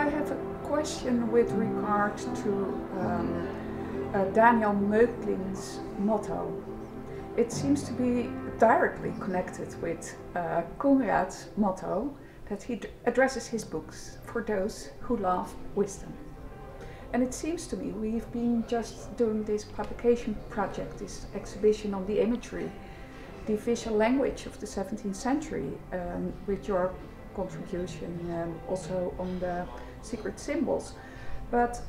have a question with regard to Daniel Mögling's motto. It seems to be directly connected with Conrad's motto that he addresses his books for those who love wisdom. And it seems to me we've been just doing this publication project, this exhibition on the imagery, the visual language of the 17th century, with your contribution also on the secret symbols. But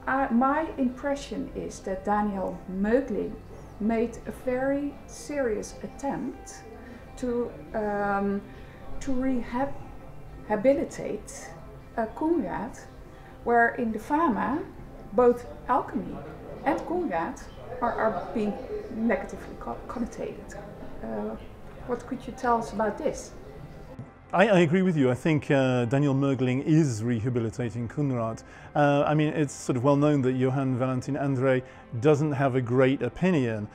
my impression is that Daniel Mögling made a very serious attempt to rehabilitate Conrad, where in the Fama both alchemy and Conrad are being negatively connotated. What could you tell us about this? I agree with you. I think Daniel Mögling is rehabilitating Conrad. I mean, it's sort of well known that Johann Valentin André doesn't have a great opinion.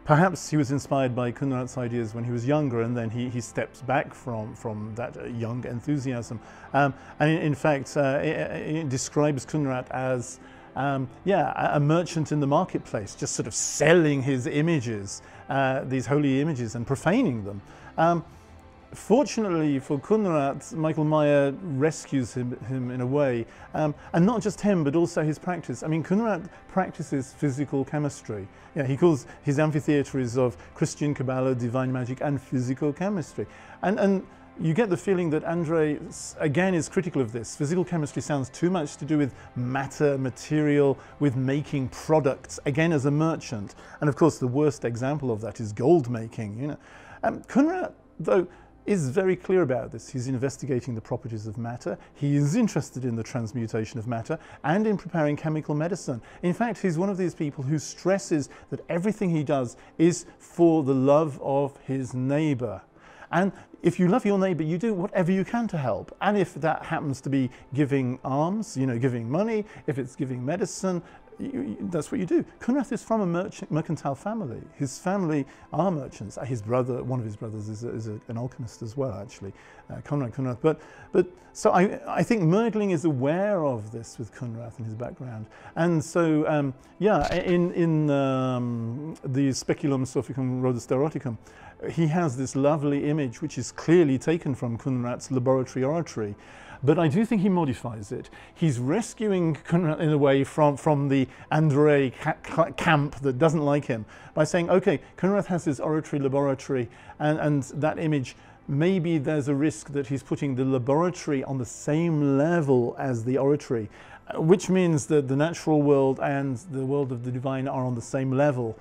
Perhaps he was inspired by Conrad's ideas when he was younger, and then he steps back from that young enthusiasm. And in fact, it describes Conrad as a merchant in the marketplace, just sort of selling his images, these holy images, and profaning them. Fortunately for Conrad, Michael Meyer rescues him in a way, and not just him, but also his practice. I mean, Conrad practices physical chemistry. Yeah, he calls his amphitheater of Christian Kabbalah, divine magic, and physical chemistry. And you get the feeling that André, again, is critical of this. Physical chemistry sounds too much to do with matter, material, with making products, again, as a merchant. And of course, the worst example of that is gold making, you know. Conrad, though, is very clear about this. He's investigating the properties of matter. He is interested in the transmutation of matter and in preparing chemical medicine. In fact, he's one of these people who stresses that everything he does is for the love of his neighbor. And if you love your neighbor, you do whatever you can to help. And if that happens to be giving alms, you know, giving money, if it's giving medicine, that's what you do. Conrad is from a mercantile family. His family are merchants. His brother, one of his brothers, is an alchemist as well, actually, Conrad. But so I think Mögling is aware of this with Conrad and his background. And so, in the Speculum Sophicum Rhodus Theoreticum, he has this lovely image which is clearly taken from Conrad's laboratory oratory. But I do think he modifies it. He's rescuing Conrad in a way from the André camp that doesn't like him by saying, okay, Conrad has his oratory laboratory, and that image, maybe there's a risk that he's putting the laboratory on the same level as the oratory, which means that the natural world and the world of the divine are on the same level.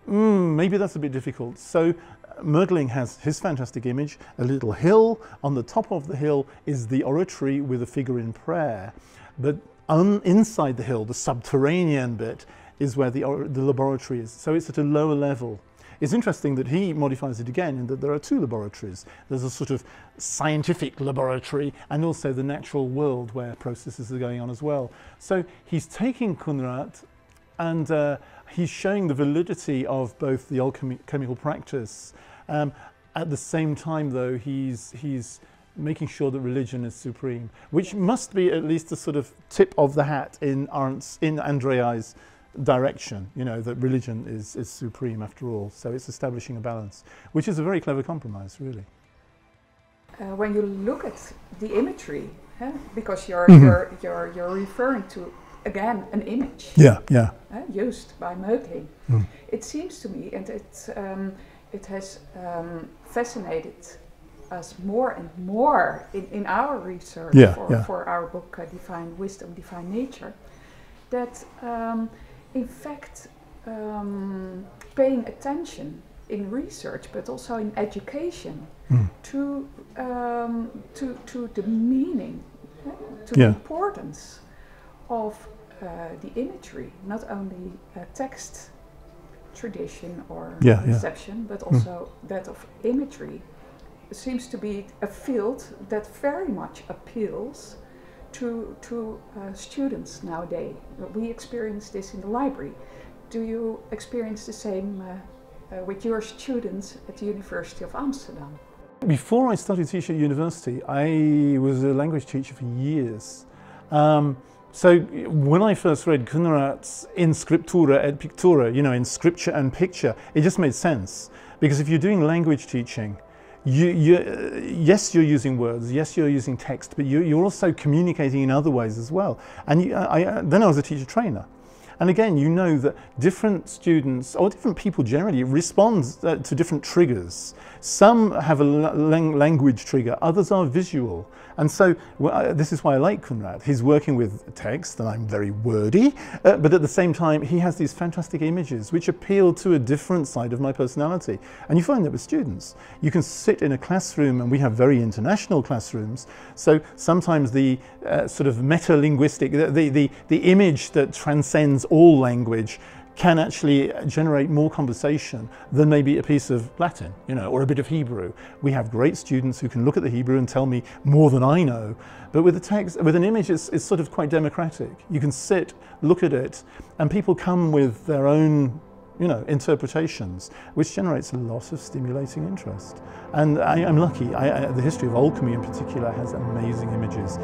Maybe that's a bit difficult. So Mögling has his fantastic image, a little hill. On the top of the hill is the oratory with a figure in prayer. But inside the hill, the subterranean bit, is where the laboratory is. So it's at a lower level. It's interesting that he modifies it again in that there are two laboratories. There's a sort of scientific laboratory and also the natural world where processes are going on as well. So he's taking Conrad and he's showing the validity of both the alchemical practice. At the same time, though, he's making sure that religion is supreme, which must be at least a sort of tip of the hat in André's direction, you know, that religion is supreme after all. So it's establishing a balance, which is a very clever compromise, really. When you look at the imagery, because you're referring to, again, an image used by Mögling. It seems to me, and it has fascinated us more and more in our research for our book Divine Wisdom, Divine Nature, that in fact paying attention in research but also in education to the meaning, to the importance of the imagery, not only text tradition or reception, but also that of imagery, seems to be a field that very much appeals to students nowadays. We experience this in the library. Do you experience the same with your students at the University of Amsterdam? Before I started teaching at university, I was a language teacher for years. So when I first read Conrad's In Scriptura et Pictura, you know, in scripture and picture, it just made sense. Because if you're doing language teaching, yes, you're using words, yes, you're using text, but you're also communicating in other ways as well. And then I was a teacher trainer. And again, you know that different students, or different people generally, respond to different triggers. Some have a language trigger, others are visual. And so this is why I like Conrad. He's working with text, and I'm very wordy, but at the same time, he has these fantastic images which appeal to a different side of my personality. And you find that with students. You can sit in a classroom, and we have very international classrooms, so sometimes the sort of meta-linguistic, the image that transcends all language can actually generate more conversation than maybe a piece of Latin, you know, or a bit of Hebrew. We have great students who can look at the Hebrew and tell me more than I know, but with the text, with an image, it's sort of quite democratic. You can sit, look at it, and people come with their own, you know, interpretations, which generates a lot of stimulating interest. And I'm lucky. The history of alchemy in particular has amazing images.